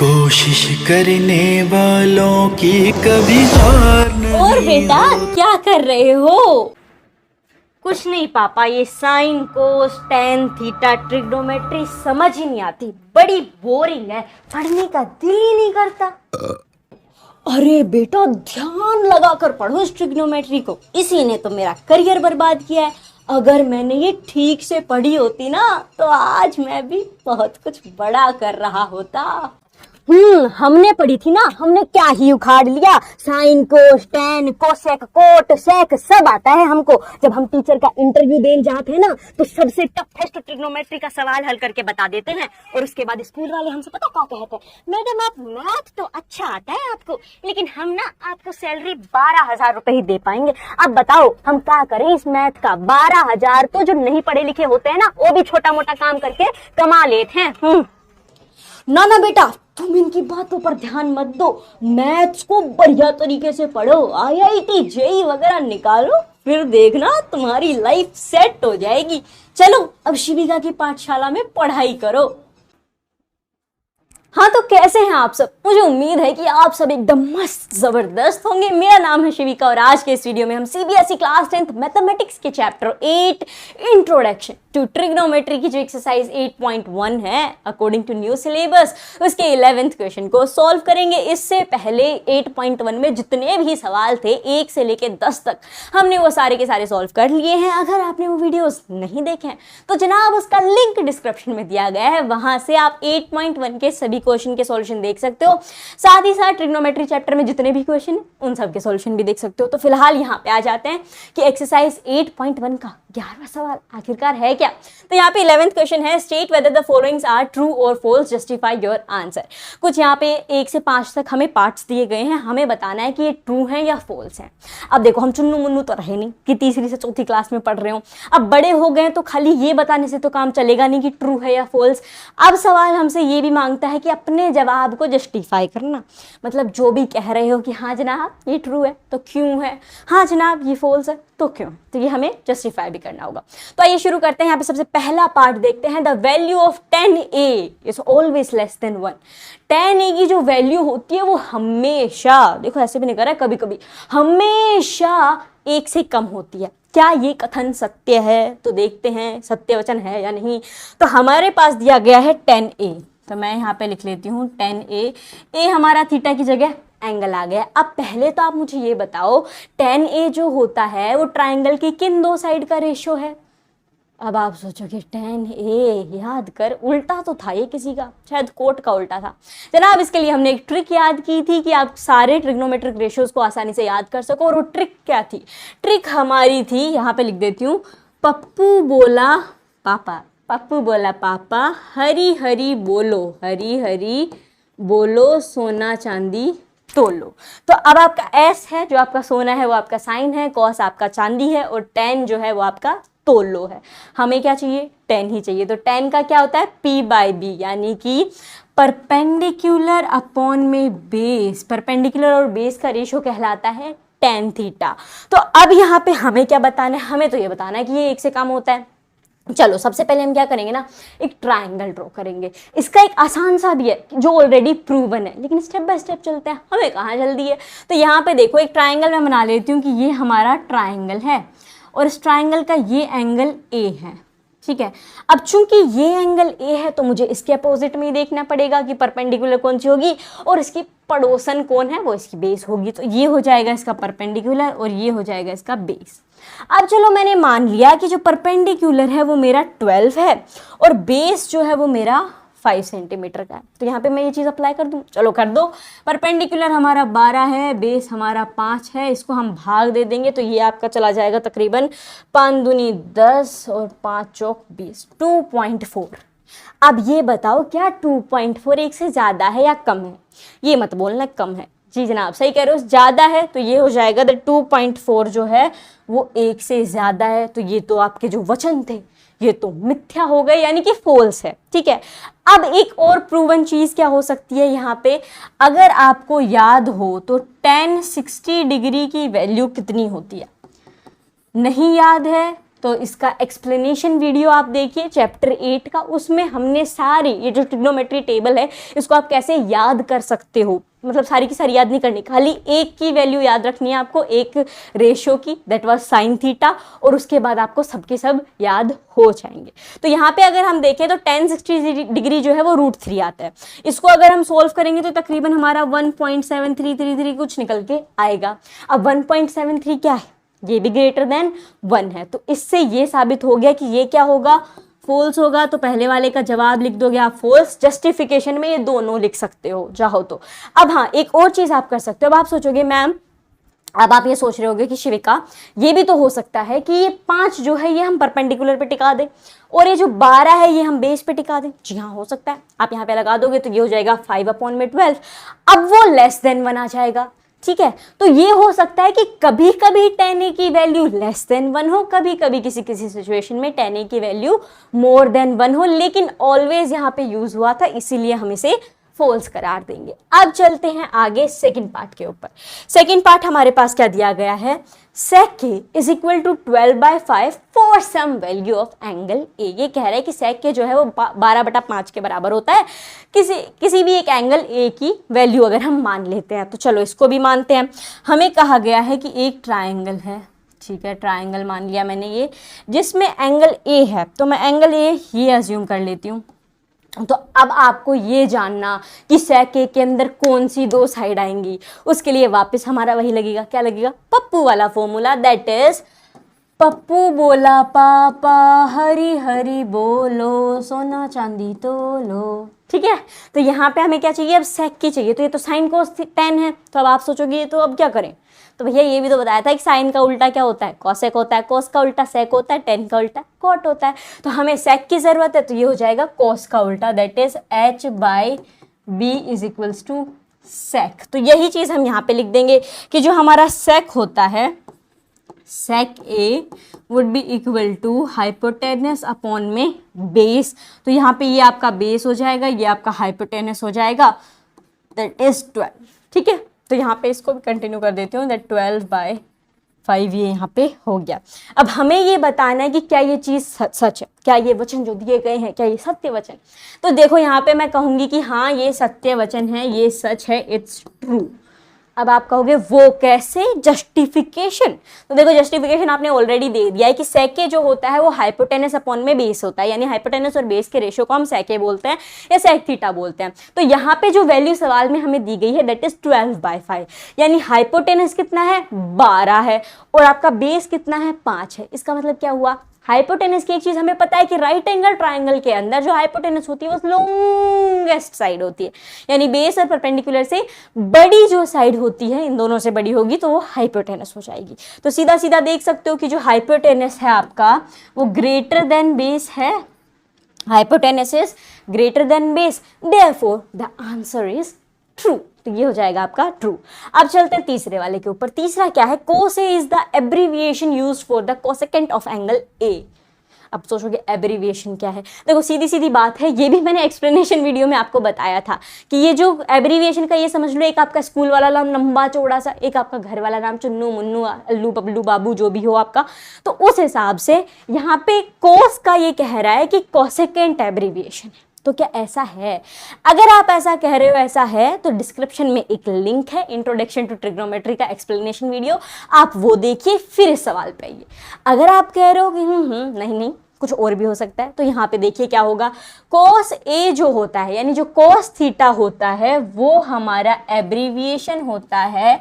कोशिश करने वालों की कभी हार नहीं। और बेटा क्या कर रहे हो? कुछ नहीं पापा, ये sign cos tan theta trigonometry समझ ही नहीं आती, बड़ी बोरिंग है, पढ़ने का दिल ही नहीं करता। अरे बेटा ध्यान लगाकर पढ़ो इस ट्रिग्नोमेट्री को, इसी ने तो मेरा करियर बर्बाद किया है। अगर मैंने ये ठीक से पढ़ी होती ना तो आज मैं भी बहुत कुछ बड़ा कर रहा होता। हमने पढ़ी थी ना, हमने क्या ही उखाड़ लिया। Sine cos tan cosec cot sec सब आता है हमको। जब हम टीचर का इंटरव्यू देने जाते हैं ना तो सबसे टफेस्ट ट्रिग्नोमेट्री का सवाल हल करके बता देते हैं, और उसके बाद स्कूल वाले हमसे पता क्या कहते हैं, मैडम आप मैथ तो अच्छा आता है आपको, लेकिन हम ना आपको सैलरी 12,000 रुपए ही दे पाएंगे। अब बताओ हम क्या करें इस मैथ का? 12,000 तो जो नहीं पढ़े लिखे होते हैं ना वो भी छोटा मोटा काम करके कमा लेते हैं। ना ना बेटा तुम इनकी बातों पर ध्यान मत दो, मैथ्स को बढ़िया तरीके से पढ़ो, IIT जेई वगैरह निकालो, फिर देखना तुम्हारी लाइफ सेट हो जाएगी। चलो अब शिविका की पाठशाला में पढ़ाई करो। हाँ तो कैसे हैं आप सब? मुझे उम्मीद है कि आप सब एकदम मस्त जबरदस्त होंगे। मेरा नाम है शिविका और आज के इस वीडियो में हम CBSE क्लास 10th मैथमेटिक्स के चैप्टर 8 इंट्रोडक्शन टू ट्रिग्नोमेट्री की जो एक्सरसाइज 8.1 है अकॉर्डिंग टू न्यू सिलेबस उसके 11th क्वेश्चन को सॉल्व करेंगे। इससे पहले 8.1 में जितने भी सवाल थे 1 से लेके 10 तक हमने वो सारे के सारे सॉल्व कर लिए हैं। अगर आपने वो वीडियोस नहीं देखे हैं तो जनाब उसका लिंक डिस्क्रिप्शन में दिया गया है, वहां से आप 8.1 के सभी क्वेश्चन के सॉल्यूशन देख सकते हो। साथ ही साथ ट्रिग्नोमेट्री चैप्टर में जितने भी क्वेश्चन हैं उन सब के सॉल्यूशन भी देख सकते हो। तो फिलहाल यहाँ पे आ जाते हैं कि एक्सरसाइज 8.1 का 11वां सवाल आखिरकार है क्या। तो यहाँ पे 11th क्वेश्चन है, state whether the followings are true और फॉल्स, जस्टिफाई योर आंसर। कुछ यहाँ पे 1 से 5 तक हमें पार्ट्स दिए गए हैं, हमें बताना है कि ये ट्रू है या फॉल्स है। अब देखो हम चुन्नू मुन्नू तो रहे नहीं कि तीसरी से चौथी क्लास में पढ़ रहे हो, अब बड़े हो गए तो खाली ये बताने से तो काम चलेगा नहीं कि ट्रू है या फॉल्स। अब सवाल हमसे ये भी मांगता है कि अपने जवाब को जस्टिफाई करना, मतलब जो भी कह रहे हो कि हाँ जनाब ये ट्रू है तो क्यों है, हाँ जनाब ये फॉल्स है तो क्यों, तो ये हमें जस्टिफाई भी करना होगा। तो आइए शुरू करते हैं। यहाँ पे सबसे पहला पार्ट देखते हैं, the value of 10a is always less than 1। 10a की जो वैल्यू होती है वो हमेशा, देखो ऐसे भी नहीं कर रहा है, कभी कभी हमेशा 1 से कम होती है। क्या ये कथन सत्य है? तो देखते हैं सत्य वचन है या नहीं। तो हमारे पास दिया गया है 10a, तो मैं यहाँ पे लिख लेती हूँ 10a। a हमारा थीटा की जगह एंगल आ गया। अब पहले तो आप मुझे ये बताओ 10a जो होता है वो ट्राइंगल की किन दो साइड का रेशो है? अब आप सोचोगे 10a याद कर, उल्टा तो था ये किसी का, शायद कोट का उल्टा था। जनाब इसके लिए हमने एक ट्रिक याद की थी कि आप सारे ट्रिग्नोमेट्रिक रेशियोज को आसानी से याद कर सको, और वो ट्रिक क्या थी? ट्रिक हमारी थी, यहाँ पे लिख देती हूँ, पप्पू बोला पापा, पप्पू बोला पापा, हरी हरी बोलो, हरी हरी बोलो, सोना चांदी तोलो। तो अब आपका S है जो आपका सोना है वो आपका साइन है, कॉस आपका चांदी है, और टेन जो है वो आपका तोलो है। हमें क्या चाहिए? 10 ही चाहिए। तो 10 का क्या होता है? P/B, यानी कि परपेंडिकुलर अपॉन में बेस, परपेंडिकुलर और बेस का रेशो कहलाता है tan थीटा। तो अब यहाँ पे हमें क्या बताना है? हमें तो ये बताना है कि ये 1 से कम होता है। चलो सबसे पहले हम क्या करेंगे ना, एक ट्रायंगल ड्रॉ करेंगे। इसका एक आसान सा भी है जो ऑलरेडी प्रूवन है, लेकिन स्टेप बाय स्टेप चलते हैं, हमें कहाँ जल्दी है। तो यहाँ पे देखो एक ट्रायंगल मैं बना लेती हूँ कि ये हमारा ट्रायंगल है और इस ट्रायंगल का ये एंगल A है, ठीक है। अब चूंकि ये एंगल A है तो मुझे इसके अपोजिट में ही देखना पड़ेगा कि परपेंडिकुलर कौन सी होगी और इसकी पड़ोसन कौन है, वो इसकी बेस होगी। तो ये हो जाएगा इसका परपेंडिकुलर और ये हो जाएगा इसका बेस। अब चलो मैंने मान लिया कि जो परपेंडिकुलर है वो मेरा 12 है और बेस जो है वो मेरा 5 सेंटीमीटर का है। तो यहाँ पे मैं ये चीज़ अप्लाई कर दूँ, चलो कर दो। परपेंडिकुलर हमारा 12 है, बेस हमारा 5 है, इसको हम भाग दे देंगे तो ये आपका चला जाएगा तकरीबन 5 दूनी 10 और 5 चौक 20, 2.4। अब ये बताओ क्या 2.4 1 से ज़्यादा है या कम है? ये मत बोलना कम है, जी जनाब सही कह रहे हो, ज़्यादा है। तो ये हो जाएगा 2.4 जो है वो 1 से ज़्यादा है। तो ये तो आपके जो वचन थे ये तो मिथ्या हो गए, यानी कि फॉल्स है, ठीक है। अब एक और प्रूवन चीज़ क्या हो सकती है यहाँ पे, अगर आपको याद हो तो tan 60 डिग्री की वैल्यू कितनी होती है? नहीं याद है तो इसका एक्सप्लेनेशन वीडियो आप देखिए चैप्टर 8 का, उसमें हमने सारी ये जो ट्रिग्नोमेट्री टेबल है इसको आप कैसे याद कर सकते हो, मतलब सारी की सारी याद नहीं करनी, खाली एक की वैल्यू याद रखनी है आपको, एक रेशियो की, दैट वाज साइन थीटा, और उसके बाद आपको सबके सब याद हो जाएंगे। तो यहाँ पे अगर हम देखें तो tan 60 डिग्री जो है वो √3 आता है। इसको अगर हम सोल्व करेंगे तो तकरीबन हमारा 1.7333 कुछ निकल के आएगा। अब 1.73 क्या है, ये भी ग्रेटर देन 1 है, तो इससे ये साबित हो गया कि ये क्या होगा, फॉल्स होगा। तो पहले वाले का जवाब लिख दोगे आप फॉल्स, जस्टिफिकेशन में ये दोनों लिख सकते हो चाहो तो। अब हाँ, एक और चीज आप कर सकते हो। अब आप सोचोगे मैम, अब आप ये सोच रहे होगे कि शिविका ये भी तो हो सकता है कि ये 5 जो है ये हम परपेंडिकुलर पे टिका दें और ये जो 12 है ये हम बेस पे टिका दें। जी हाँ, हो सकता है। आप यहाँ पे लगा दोगे तो ये हो जाएगा 5/12। अब वो लेस देन 1 आ जाएगा, ठीक है। तो ये हो सकता है कि कभी कभी tan a की वैल्यू लेस देन 1 हो, कभी कभी किसी किसी सिचुएशन में tan a की वैल्यू मोर देन 1 हो, लेकिन ऑलवेज यहाँ पे यूज हुआ था, इसीलिए हम इसे फॉल्स करार देंगे। अब चलते हैं आगे सेकंड पार्ट के ऊपर। सेकंड पार्ट हमारे पास क्या दिया गया है, sec k is equal to 12/5 for some value of angle A. ये कह रहा है कि sec k जो है वो 12/5 के बराबर होता है किसी भी एक एंगल ए की वैल्यू अगर हम मान लेते हैं। तो चलो इसको भी मानते हैं। हमें कहा गया है कि एक ट्राइंगल है, ठीक है, ट्राइंगल मान लिया मैंने ये, जिसमें एंगल ए है, तो मैं एंगल ए ये अज्यूम कर लेती हूँ। तो अब आपको ये जानना कि sec a के अंदर कौन सी 2 साइड आएंगी, उसके लिए वापस हमारा वही लगेगा, क्या लगेगा, पप्पू वाला फॉर्मूला, दैट इज पप्पू बोला पापा हरी हरी बोलो सोना चांदी तोलो, ठीक है। तो यहाँ पे हमें क्या चाहिए, अब sec k चाहिए, तो ये तो साइन cos tan है। तो अब आप सोचोगे ये तो अब क्या करें, तो भैया ये भी तो बताया था कि साइन का उल्टा क्या होता है, cosec होता है, cos का उल्टा sec होता है, tan का उल्टा cot होता है। तो हमें sec की जरूरत है, तो ये हो जाएगा cos का उल्टा, that is h/b is equals to sec। तो यही चीज हम यहाँ पे लिख देंगे कि जो हमारा sec होता है, sec a would be equal to hypotenuse upon में बेस। तो यहाँ पे ये आपका बेस हो जाएगा, ये आपका हाइपोटेनस हो जाएगा, दैट इज 12, ठीक है। तो यहाँ पे इसको भी कंटिन्यू कर देती हूँ, दैट 12/5 ये यहाँ पे हो गया। अब हमें ये बताना है कि क्या ये चीज़ सच है, क्या ये वचन जो दिए गए हैं क्या ये सत्य वचन। तो देखो यहाँ पे मैं कहूँगी कि हाँ ये सत्य वचन है, ये सच है, इट्स ट्रू। अब आप कहोगे वो कैसे, जस्टिफिकेशन। तो देखो जस्टिफिकेशन आपने ऑलरेडी दे दिया है कि sec a जो होता है वो हाइपोटेनस अपॉन में बेस होता है, यानी हाइपोटेनस और बेस के रेशियो को हम sec a बोलते हैं या sec थीटा बोलते हैं। तो यहाँ पे जो वैल्यू सवाल में हमें दी गई है दैट इज 12/5, यानी हाइपोटेनस कितना है 12 है और आपका बेस कितना है 5 है। इसका मतलब क्या हुआ, हाइपोटेनस की एक चीज हमें पता है कि राइट एंगल ट्राइंगल के अंदर जो हाइपोटेनस होती है वो लॉन्गेस्ट साइड होती है, यानी बेस और परपेंडिकुलर से बड़ी जो साइड होती है, इन दोनों से बड़ी होगी तो वो हाइपोटेनस हो जाएगी। तो सीधा सीधा देख सकते हो कि जो हाइपोटेनस है आपका वो ग्रेटर देन बेस है, hypotenuse is greater than base, therefore the answer is true. तो ये हो जाएगा आपका ट्रू। अब चलते हैं तीसरे वाले के ऊपर। तीसरा क्या है, cos A is the abbreviation used for the cosecant of angle A। अब सोचोगे एब्रीविएशन क्या है, देखो सीधी सीधी बात है, ये भी मैंने एक्सप्लेनेशन वीडियो में आपको बताया था कि ये जो एब्रीविएशन का ये समझ लो, एक आपका स्कूल वाला नाम लंबा चौड़ा सा, एक आपका घर वाला नाम चुन्नू मुन्नू अल्लू बबलू बाबू जो भी हो आपका। तो उस हिसाब से यहाँ पे cos का ये कह रहा है कि कोसेकेंट एब्रीविएशन है। तो क्या ऐसा है? अगर आप ऐसा कह रहे हो ऐसा है तो डिस्क्रिप्शन में एक लिंक है, इंट्रोडक्शन टू ट्रिग्नोमेट्री का एक्सप्लेनेशन वीडियो, आप वो देखिए फिर इस सवाल पे आइए। अगर आप कह रहे हो कि नहीं कुछ और भी हो सकता है, तो यहाँ पे देखिए क्या होगा, cos A जो होता है यानी जो cos थीटा होता है वो हमारा एब्रीविएशन होता है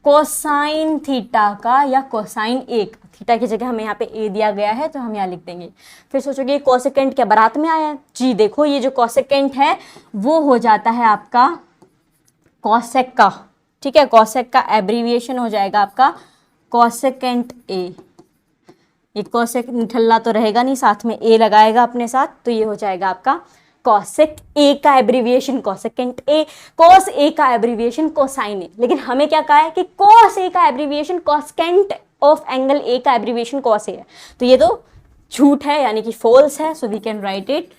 कोसाइन थीटा का या कोसाइन A का। थीटा की जगह हमें यहाँ पे A दिया गया है तो हम यहाँ लिख देंगे। फिर सोचोगे कोसेकेंट क्या बारात में आया है? जी देखो ये जो कोसेकेंट है वो हो जाता है आपका कोसेक का, ठीक है, कोसेक का एब्रीविएशन हो जाएगा आपका कोसेकेंट A। ये कोसेक निठल्ला तो रहेगा नहीं, साथ में A लगाएगा अपने साथ, तो ये हो जाएगा आपका कॉसेक ए का abbreviation cosecant A, cos A का एब्रीविएशन कोसाइन ए। लेकिन हमें क्या कहा है कि कॉस ए का एब्रीविएशन कोसेकेंट ऑफ एंगल ए का एब्रीविएशन कॉस ए है, तो ये तो झूठ है यानी कि फॉल्स है। So we can write it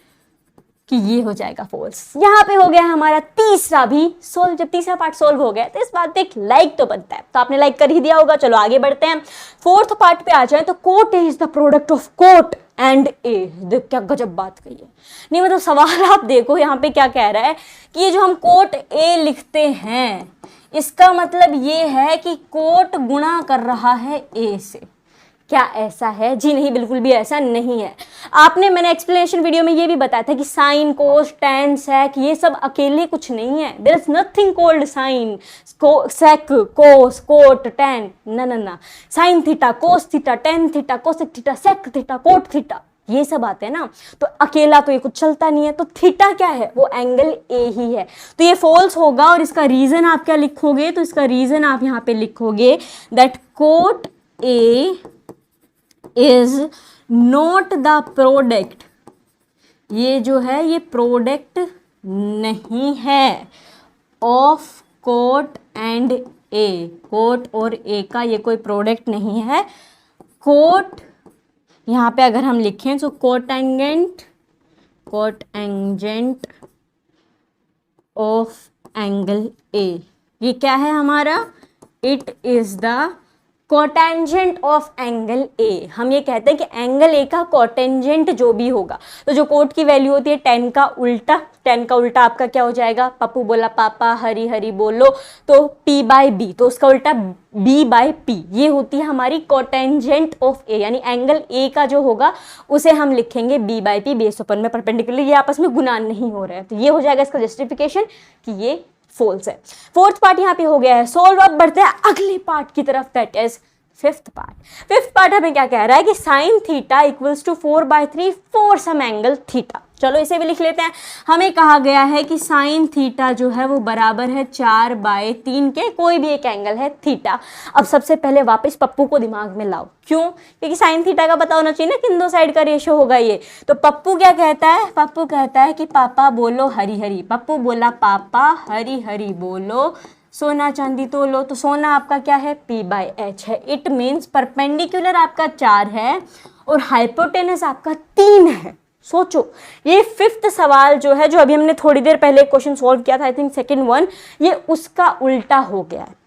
कि ये हो जाएगा फॉल्स। यहाँ पे हो गया हमारा तीसरा भी सोल्व। जब तीसरा पार्ट सोल्व हो गया तो इस बात पे एक लाइक तो बनता है, तो आपने लाइक कर ही दिया होगा। चलो आगे बढ़ते हैं, फोर्थ पार्ट पे आ जाए। तो cot A is the product of cot and a. देख क्या गजब बात कही है। नहीं मतलब सवाल आप देखो यहाँ पे क्या कह रहा है कि ये जो हम कोट ए लिखते हैं इसका मतलब ये है कि कोट गुणा कर रहा है ए से। क्या ऐसा है? जी नहीं, बिल्कुल भी ऐसा नहीं है। मैंने एक्सप्लेनेशन वीडियो में ये भी बताया था कि साइन, कोस, टेन, सेक ये सब अकेले कुछ नहीं है। There is nothing called sine, sec, cos, cot, tan, ना। Sine theta, cos theta, tan theta, cosec theta, sec theta, cot theta, ये सब आते हैं ना, तो अकेला तो ये कुछ चलता नहीं है। तो थीटा क्या है? वो एंगल ए ही है। तो ये फॉल्स होगा। और इसका रीजन आप क्या लिखोगे? तो इसका रीजन आप यहाँ पे लिखोगे that cot A is not the product. ये जो है ये प्रोडक्ट नहीं है of cot and A. Cot और ए का ये कोई प्रोडक्ट नहीं है। कोट यहाँ पे अगर हम लिखें तो कोट एंजेंट ऑफ एंगल ए, ये क्या है हमारा? It is the cotangent of angle ए। हम ये कहते हैं कि एंगल ए का कोटेंजेंट जो भी होगा, तो जो कोट की वैल्यू होती है 10 का उल्टा, 10 का उल्टा आपका क्या हो जाएगा? पप्पू बोला पापा, हरी हरी बोलो, तो p बाई बी, तो उसका उल्टा b बाई पी। ये होती है हमारी कोटेंजेंट ऑफ ए, यानी एंगल ए का जो होगा उसे हम लिखेंगे b by P, base open में परपेंडिकुलर, ये आपस में गुना नहीं हो रहा है। तो ये हो जाएगा इसका जस्टिफिकेशन कि ये फॉल्स है। फोर्थ पार्ट यहाँ पे हो गया है सोल्व। अब बढ़ते हैं अगले पार्ट की तरफ, दैट इज फिफ्थ पार्ट हमें क्या कह रहा है कि sine theta equals to 4/3 for some angle theta. चलो इसे भी लिख लेते हैं। हमें कहा गया है कि साइन थीटा जो है वो बराबर है 4/3 के कोई भी एक एंगल है थीटा। अब सबसे पहले वापस पप्पू को दिमाग में लाओ। क्यों? क्योंकि साइन थीटा का पता होना चाहिए ना किन दो साइड का रेशो होगा ये। तो पप्पू क्या कहता है? पप्पू कहता है कि पापा बोलो हरी हरी। पप्पू बोला पापा हरी हरी बोलो, सोना चांदी तो लो। तो सोना आपका क्या है? p/h है। इट मीन्स परपेंडिकुलर आपका 4 है और हाइपोटेनस आपका 3 है। सोचो, ये फिफ्थ सवाल जो है, जो अभी हमने थोड़ी देर पहले क्वेश्चन सॉल्व किया था, आई थिंक सेकंड वन, ये उसका उल्टा हो गया है।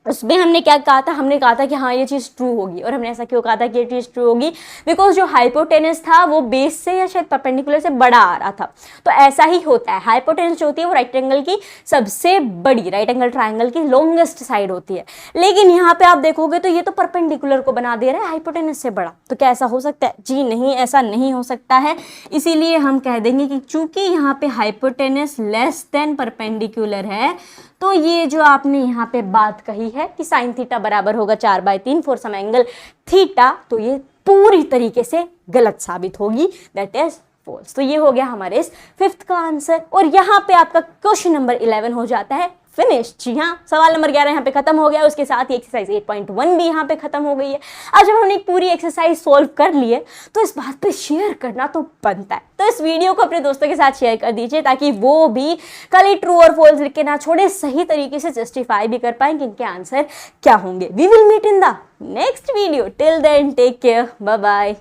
उसमें हमने क्या कहा था? हमने कहा था कि हाँ ये चीज़ ट्रू होगी। और हमने ऐसा क्यों कहा था कि ये चीज़ ट्रू होगी? बिकॉज जो हाइपोटेनस था वो बेस से या शायद परपेंडिकुलर से बड़ा आ रहा था। तो ऐसा ही होता है, हाइपोटेनस जो होती है वो राइट एंगल की सबसे बड़ी, राइट एंगल ट्राइंगल की लॉन्गेस्ट साइड होती है। लेकिन यहाँ पे आप देखोगे तो ये तो परपेंडिकुलर को बना दे रहा है हाइपोटेनस से बड़ा। तो क्या ऐसा हो सकता है? जी नहीं, ऐसा नहीं हो सकता है। इसीलिए हम कह देंगे कि चूंकि यहाँ पे हाइपोटेनस लेस देन परपेंडिकुलर है, तो ये जो आपने यहाँ पे बात कही है कि साइन थीटा बराबर होगा 4/3 फॉर सम एंगल थीटा, तो ये पूरी तरीके से गलत साबित होगी, दैट इज फॉल्स। तो ये हो गया हमारे इस फिफ्थ का आंसर। और यहाँ पे आपका क्वेश्चन नंबर 11 हो जाता है फिनिश। जी हाँ, सवाल नंबर 11 यहाँ पे खत्म हो गया। उसके साथ ही एक्सरसाइज 8.1 भी यहाँ पे खत्म हो गई है। आज जब हमने एक पूरी एक्सरसाइज सॉल्व कर ली है तो इस बात पे शेयर करना तो बनता है। तो इस वीडियो को अपने दोस्तों के साथ शेयर कर दीजिए ताकि वो भी कल ही ट्रू और फॉल्स लिख के ना छोड़े, सही तरीके से जस्टिफाई भी कर पाए कि इनके आंसर क्या होंगे। We will meet in the next video. Till then take care, bye bye.